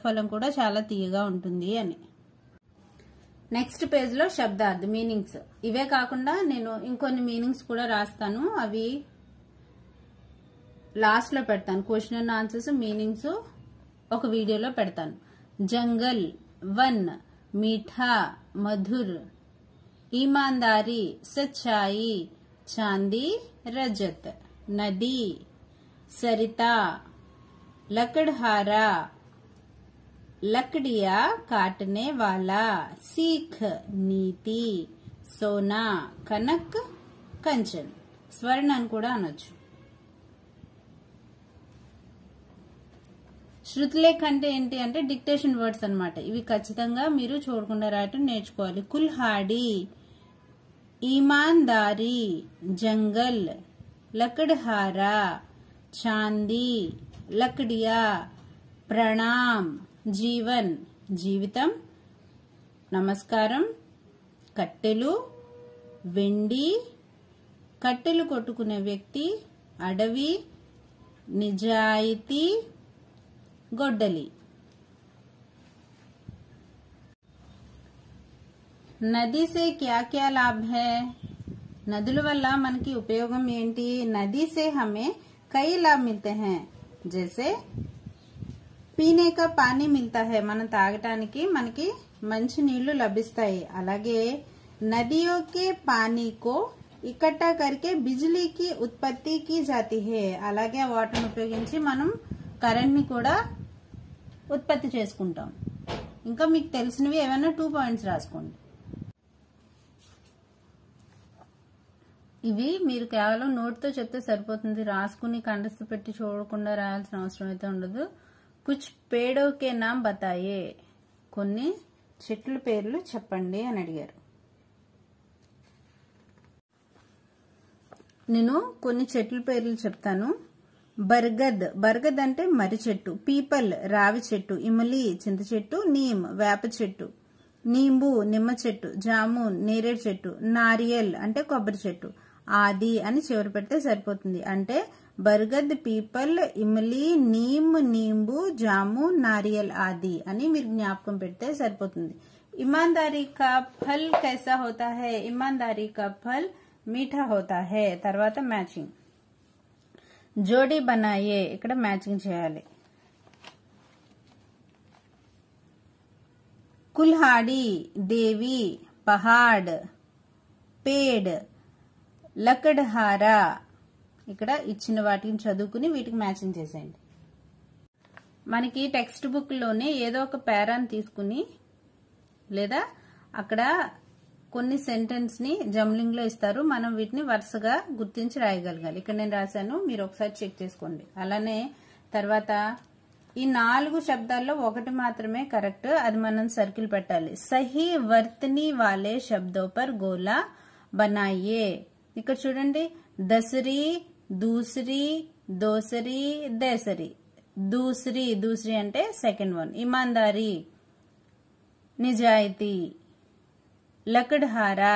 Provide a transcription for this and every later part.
ప్రతిఫలం కూడా చాలా తీయగా ఉంటుంది అని. నెక్స్ట్ పేజ్ లో శబ్దార్థ్ మీనింగ్స్. ఇవే కాకుండా నేను ఇంకొన్ని మీనింగ్స్ కూడా రాస్తాను, అవి లాస్ట్ లో పెడతాను. క్వశ్చన్ అండ్ ఆన్సర్స్ మీనింగ్స్ ఒక వీడియోలో పెడతాను. జంగల్, వన్, మీఠా, మధుర్, ईमानदारी, सच्चाई, चांदी, रजत, नदी, सरिता, लकड़हारा, लकड़िया काटने वाला, सीख, नीति, सोना, कनक, कंचन. स्वर्ण అని కూడా అనొచ్చు. శృతిలేఖ అంటే ఏంటి అంటే డిక్టేషన్ వర్డ్స్ అన్నమాట. ఇవి ఖచ్చితంగా మీరు చూడకుండా రాయటం నేర్చుకోవాలి. కుల్హాడి, ईमानदारी, जंगल, लकड़हारा, चांदी, लकड़िया, प्रणाम, जीवन, जीविతం, నమస్కారం, కట్టెలు, వెండి, కట్టెలు కొట్టుకునే వ్యక్తి, అడవి, నిజాయితీ, గొడ్డలి. నది से क्या क्या लाभ है? నదుల వల్ల మనకి ఉపయోగం ఏంటి? నदी से हमें कई लाभ मिलते हैं. जैसे పీనే కా పానీ మిల్తా హై, మనం తాగటానికి మనకి మంచి నీళ్లు లభిస్తాయి. అలాగే నదియో కే పానీ కో ఇకట్టా కరికే బిజిలీ కి ఉత్పత్తి కి జాతి హై. అలాగే వాటర్ ఉపయోగించి మనం కరెంట్ ని కూడా ఉత్పత్తి చేసుకుంటాం. ఇంకా మీకు తెలిసినవి ఏమైనా 2 పాయింట్స్ రాసుకోండి. ఇవి మీరు కేవలం నోట్ తో చెప్తే సరిపోతుంది, రాసుకుని కంఠస్థ పెట్టి చూడకుండా రాయాల్సిన అవసరం అయితే ఉండదు. కుచ్ పేడో కే నామ్ బతాయే, కొన్ని చెట్ల పేర్లు చెప్పండి అని అడిగారు. నేను కొన్ని చెట్ల పేర్లు చెప్తాను. బర్గద్, బర్గద్ అంటే మర్రి చెట్టు. పీపల్, రావి చెట్టు. ఇమలి, చింత చెట్టు. నీమ్, వేప చెట్టు. నీంబు, నిమ్మ చెట్టు. జామున్, నేరేడు చెట్టు. నారియల్ అంటే కొబ్బరి చెట్టు. ఆది అని చివరి పెడితే సరిపోతుంది. అంటే బర్గద్, పీపల్, ఇమలి, నీమ్, నీంబు, జామున్, నారియల్, ఆది అని మీరు జ్ఞాపకం పెడితే సరిపోతుంది. ईमानदारी का फल कैसा होता है? ईमानदारी का फल मीठा होता है. తర్వాత మ్యాచింగ్. జోడీ బనాయే, ఇక్కడ మ్యాచింగ్ చేయాలి. కుల్హాడి, దేవి, పహాడ్, పేడ్, లకడ్హారా. ఇక్కడ ఇచ్చిన వాటిని చదువుకుని వీటికి మ్యాచింగ్ చేసేయండి. మనకి టెక్స్ట్ బుక్ లోనే ఏదో ఒక పేరాని తీసుకుని లేదా అక్కడ కొన్ని సెంటెన్స్ ని జంబ్లింగ్ లో ఇస్తారు, మనం వీటిని వరుసగా గుర్తించి రాయగలగాలి. ఇక్కడ నేను రాశాను, మీరు ఒకసారి చెక్ చేసుకోండి. అలానే తర్వాత ఈ 4 శబ్దాల్లో ఒకటి మాత్రమే కరెక్ట్, అది మనం సర్కిల్ పెట్టాలి. సహీ వర్తనీ వాలే శబ్దో పర్ గోలా బనాయే. ఇక్కడ చూడండి, దసరి, దూసరి, దోసరి, దేసరి. దూసరి, దూసరి అంటే సెకండ్ వన్. ఇమాందారీ, నిజాయితీ. లకడ్హారా,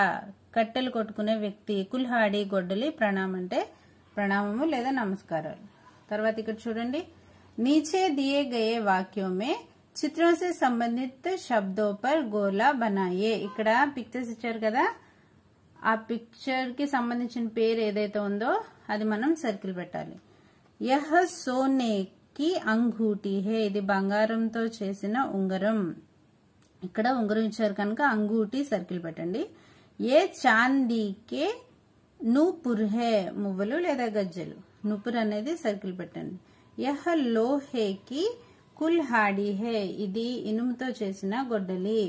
కట్టెలు కొట్టుకునే వ్యక్తి. కుల్హాడి, గొడ్డలి. ప్రణామ్ అంటే ప్రణామము లేదా నమస్కారాలు. తర్వాత ఇక్కడ చూడండి, नीचे दिए गए वाक्यों में चित्रों से संबंधित शब्दों पर गोला बनाइए. ఇక్కడ పిక్చర్స్ ఇచ్చారు కదా, ఆ పిక్చర్ కి సంబంధించిన పేరు ఏదైతే ఉందో అది మనం సర్కిల్ పెట్టాలి. యహ్ సోనే కి అంగూఠీ హే, ఇది బంగారంతో చేసిన ఉంగరం. ఇక్కడ ఉంగరం ఇచ్చారు కనుక అంగూఠీ సర్కిల్ పెట్టండి. ఏ చాందీకే నూపుర్ హే, మువ్వలు లేదా గజ్జలు. నూపుర్ అనేది సర్కిల్ పెట్టండి. యహ లోహే కి కుల్హాడి హే, ఇది ఇనుముతో చేసిన గొడ్డలి.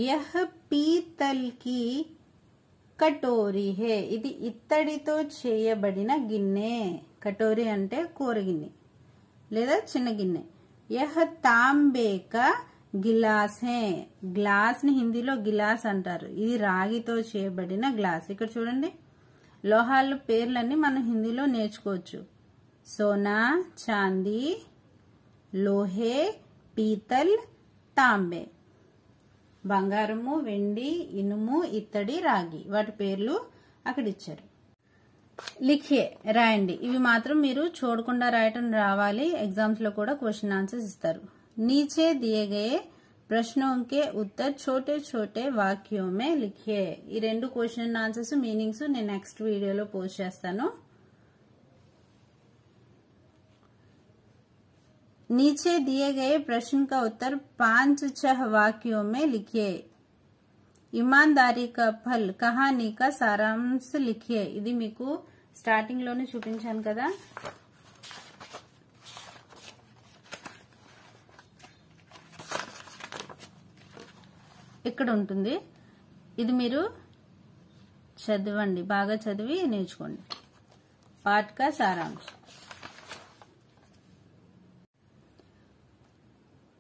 యహ పీతల్ కి కటోరీ హే, ఇది ఇత్తడితో చేయబడిన గిన్నె. కటోరీ అంటే కూర గిన్నె లేదా చిన్న గిన్నె. యహ తాంబే కా గిలాస్ హే, గ్లాస్ ని హిందీలో గిలాస్ అంటారు. ఇది రాగితో చేయబడిన గ్లాస్. ఇక్కడ చూడండి, లోహాల పేర్లన్నీ మనం హిందీలో నేర్చుకోవచ్చు. సోనా, చాందీ, లోహే, పీతల్, తాంబే. బంగారము, వెండి, ఇనుము, ఇత్తడి, రాగి, వాటి పేర్లు అక్కడ ఇచ్చారు. లిఖే, రాయండి. ఇవి మాత్రం మీరు చూడకుండా రాయటం రావాలి. ఎగ్జామ్స్ లో కూడా క్వశ్చన్ ఆన్సర్స్ ఇస్తారు. नीचे दिए गए ప్రశ్నों के उत्तर छोटे छोटे వాక్यों में लिखिए. ఈ రెండు క్వశ్చన్ అండ్ ఆన్సర్స్ మీనింగ్స్ నేను నెక్స్ట్ వీడియోలో పోస్ట్ చేస్తాను. नीचे दिए गए प्रश्न का उत्तर 5-6 वाक्यों में लिखिए. ईमानदारी का फल कहानी का सारांश लिखिए. ఇది మీకు స్టార్టింగ్ లోనే చూపించాను కదా. ఇక్కడ ఉంటుంది. ఇది మీరు చదవండి, బాగా చదివి నేర్చుకోండి. పాఠ का सारांश.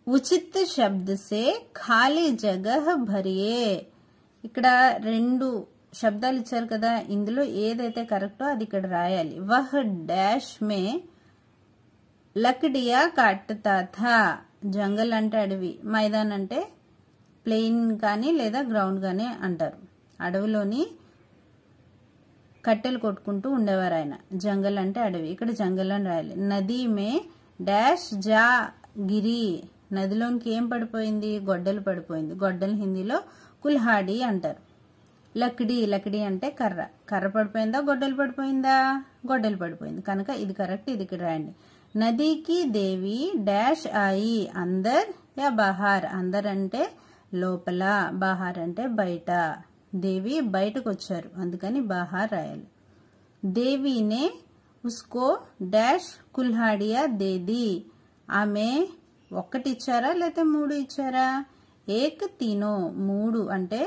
ఉచిత శబ్ద సే ఖాళీ జగహ్ భరియే. ఇక్కడ రెండు శబ్దాలు ఇచ్చారు కదా, ఇందులో ఏదైతే కరెక్టో అది ఇక్కడ రాయాలి. వహ్ డాష్ మే లక్డియా కాటతా థా. జంగల్ అంటే అడవి, మైదాన్ అంటే ప్లెయిన్ కానీ లేదా గ్రౌండ్ కానీ అంటారు. అడవిలోని కట్టెలు కొట్టుకుంటూ ఉండేవారు ఆయన. జంగల్ అంటే అడవి, ఇక్కడ జంగల్ అని రాయాలి. నదీ మే డాష్ జా గిరి. నదిలోనికి ఏం పడిపోయింది? గొడ్డలు పడిపోయింది. గొడ్డలు హిందీలో కుల్హాడి అంటారు. లక్డీ, లక్డీ అంటే కర్ర. కర్ర పడిపోయిందా, గొడ్డలు పడిపోయిందా? గొడ్డలు పడిపోయింది. కనుక ఇది కరెక్ట్, ఇది ఇక్కడ రాయండి. నదీకి దేవి డాష్ ఆయి అందర్ యా బహార్. అందర్ అంటే లోపల, బహార్ అంటే బయట. దేవి బయటకు వచ్చారు, అందుకని బహార్ రాయాలి. దేవినే ఉస్కో డాష్ కుల్హాడియా దేది. ఆమె ఒక్కటి ఇచ్చారా లేకపోతే 3 ఇచ్చారా? ఏక్ తీనో. 3 అంటే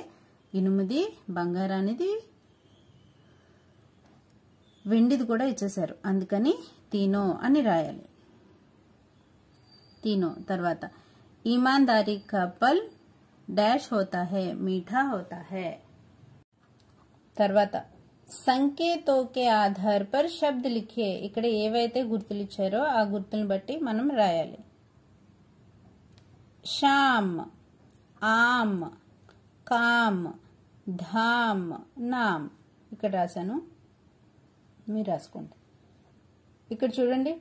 ఇనుముది, బంగారానిది, వెండిది కూడా ఇచ్చేశారు, అందుకని తీనో అని రాయాలి. తీనో. తర్వాత ईमानदारी का फल डैश होता है, मीठा होता है. తర్వాత సంకేతో కే ఆధార్ పర్ శబ్ద లిఖే. ఇక్కడ ఏవైతే గుర్తులు ఇచ్చారో ఆ గుర్తులను బట్టి మనం రాయాలి. शाम, आम, काम, धाम, नाम. ఇక్కడ రాశాను, మీరు రాసుకోండి. ఇక్కడ చూడండి,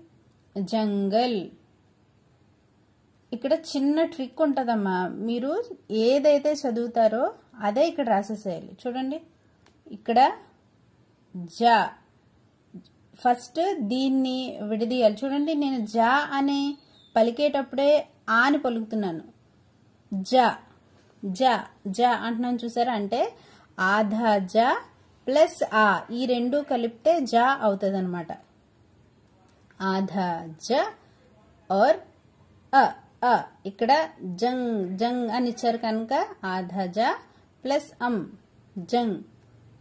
జంగల్. ఇక్కడ చిన్న ట్రిక్ ఉంటుందమ్మా. మీరు ఏదైతే చదువుతారో అదే ఇక్కడ రాసేసేయాలి. చూడండి, ఇక్కడ జా, ఫస్ట్ దీన్ని విడదీయాలి. చూడండి, నేను జా అని పలికేటప్పుడే ఆ అని పలుకుతున్నాను. జా, జా, జా అంటున్నాను, చూసారా? అంటే ఆధా జా ప్లస్ ఆ, ఈ రెండు కలిపితే జా అవుతుంది అనమాట. ఆధా జా और అ. ఇక్కడ జంగ్, జంగ్ అని ఇచ్చారు కనుక ఆధా జా ప్లస్ అమ్, జంగ్.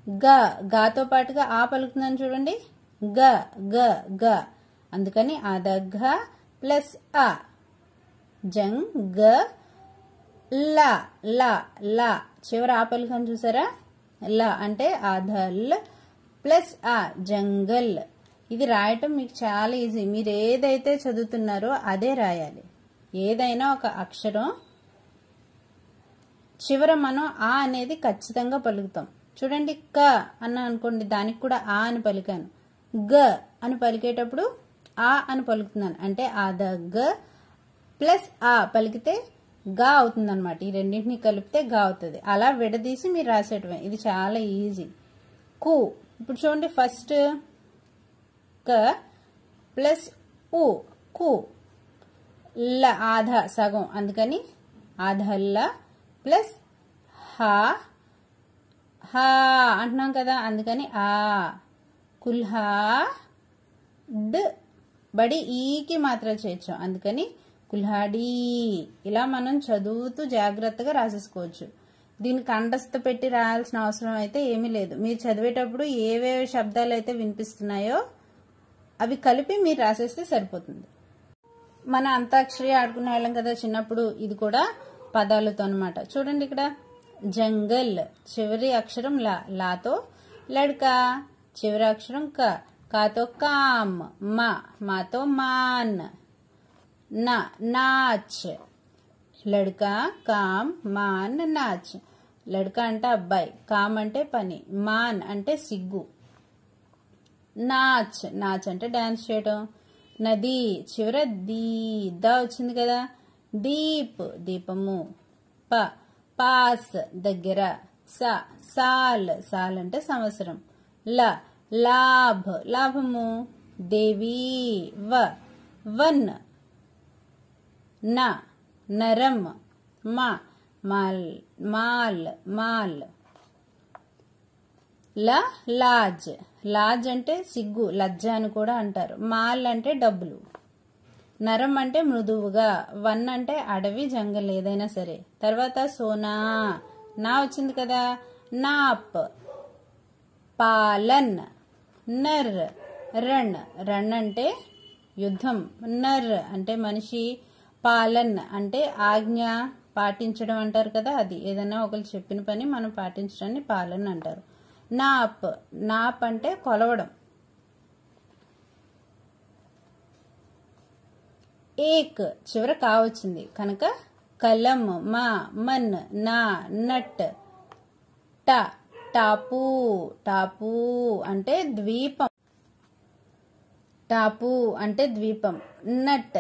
గా, గాతో పాటుగా ఆ పలుకుతున్నాను చూడండి, గ, గ, గ. అందుకని ఆధా ఘ ప్లస్ ఆ, జంగ్, గ, లా, లా, లా. చివరి ఆ పలుకని చూసారా? లా అంటే ఆధల్ ప్లస్ ఆ, జంగల్. ఇది రాయటం మీకు చాలా ఈజీ. మీరు ఏదైతే చదువుతున్నారో అదే రాయాలి. ఏదైనా ఒక అక్షరం చివర మనం ఆ అనేది ఖచ్చితంగా పలుకుతాం. చూడండి, క అన్న అనుకోండి, దానికి కూడా ఆ అని పలికాను. గ అని పలికేటప్పుడు ఆ అని పలుకుతున్నాను, అంటే ఆధ గ ప్లస్ ఆ పలికితే గా అవుతుంది అనమాట. ఈ రెండింటిని కలిపితే గా అవుతుంది. అలా విడదీసి మీరు రాసేయటమే. ఇది చాలా ఈజీ. కు. ఇప్పుడు చూడండి, ఫస్ట్ క ప్లస్ ఉ, కు. ల, ఆధా సగం, అందుకని ఆధల్ల ప్లస్ హా, హా అంటున్నాం కదా, అందుకని ఆ. కుల్హా డ్, బడి ఈకి మాత్రం చేర్చాం, అందుకని కుల్హాడి. ఇలా మనం చదువుతూ జాగ్రత్తగా రాసేసుకోవచ్చు. దీనికి కంఠస్థ పెట్టి రాయాల్సిన అవసరం అయితే ఏమీ లేదు. మీరు చదివేటప్పుడు ఏవేవి శబ్దాలు అయితే వినిపిస్తున్నాయో అవి కలిపి మీరు రాసేస్తే సరిపోతుంది. మన అంతాక్షరి ఆడుకునే వాళ్ళం కదా చిన్నప్పుడు, ఇది కూడా పదాలతో అనమాట. చూడండి, ఇక్కడ జంగల్ చివరి అక్షరం లా, లాతో లడ్కా, చివరి అక్షరం క, కాతో కామ్, మా, మాతో మాన్, నా, నాచ్. లడ్కా, కామ్, మాన్, నాచ్. లడ్కా అంటే అబ్బాయి, కామ్ అంటే పని, మాన్ అంటే సిగ్గు. నాచ్, నాచ్ అంటే డాన్స్ చేయడం. నది చివర దీ, ద వచ్చింది కదా. దీప్ దీపము, ప పాస్ దగ్గర, స సాల్ సాల్ అంటే సంవత్సరం, ల లాభ్ లాభము, దేవి వ వన్, న నరం, మా మాల్ మాల్ మాల్, ల లాజ్ లాజ్ అంటే సిగ్గు లజ్జ అని కూడా అంటారు, మాల్ అంటే డబ్బులు, నరం అంటే మృదువుగా, వన్ అంటే అడవి జంగల్ ఏదైనా సరే. తర్వాత సోనా నా వచ్చింది కదా, నాప్ పాలన్, నర్ రణ్ రణ్ అంటే యుద్ధం, నర్ అంటే మనిషి, పాలన్ అంటే ఆజ్ఞ పాటించడం అంటారు కదా, అది ఏదైనా ఒకరు చెప్పిన పని మనం పాటించడాన్ని పాలన్ అంటారు. నాప్ నాప్ అంటే కొలవడం. ఏక్ చివర కావచ్చింది కనుక కలం, మా మన్, నా నట్, ట టాపు టాపు అంటే ద్వీపం, టాపు అంటే ద్వీపం, నట్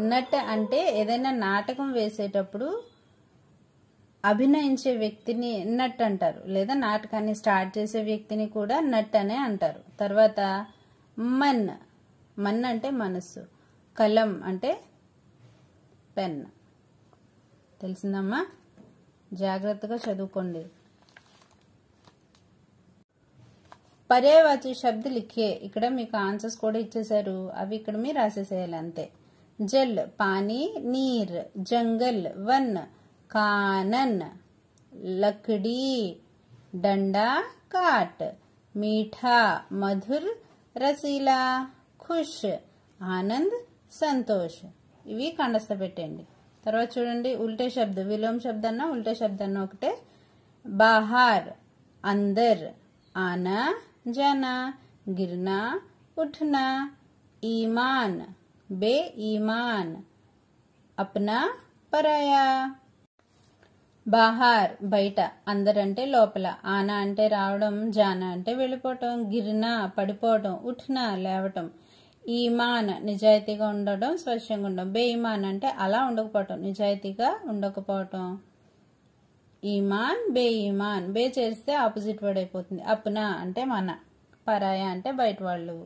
నట్ అంటే ఏదైనా నాటకం వేసేటప్పుడు అభినయించే వ్యక్తిని నట్ అంటారు, లేదా నాటకాన్ని స్టార్ట్ చేసే వ్యక్తిని కూడా నట్ అనే అంటారు. తర్వాత మన్ మన్ అంటే మనస్సు, కలం అంటే పెన్. తెలిసిందమ్మా, జాగ్రత్తగా చదువుకోండి. పర్యాయవాచి శబ్ద లిఖే, ఇక్కడ మీకు ఆన్సర్స్ కూడా ఇచ్చేశారు, అవి ఇక్కడ మీరు రాసేసేయాలి అంతే. జల్ పానీ, నీర్, జంగల్, వన్, కానన్, లకड़ी, डंडा काट, मीठा मधुर रसीला, खुश ఆనంద్ సంతోష్. ఇవి కండస్థ పెట్టండి. తర్వాత చూడండి ఉల్టే శబ్ద, విలోమ శబ్దాన్న ఉల్టే శబ్దాన్న ఒకటే. బాహార్ अंदर, आना जाना, गिरना उठना, ईमान बेईमान, अपना పరాయా. బాహార్ బయట, అందర్ అంటే లోపల, ఆనా అంటే రావడం, జానా అంటే వెళ్ళిపోవటం, గిర్నా పడిపోవడం, ఉఠ్నా లేవటం, ఈమాన్ నిజాయితీగా ఉండడం, స్వచ్ఛంగా ఉండడం, బేఈమాన్ అంటే అలా ఉండకపోవటం, నిజాయితీగా ఉండకపోవటం. ఈమాన్ బేఈమాన్, బే చేస్తే ఆపోజిట్ వర్డ్ అయిపోతుంది. అప్నా అంటే మన, పరాయ అంటే బయట వాళ్ళు.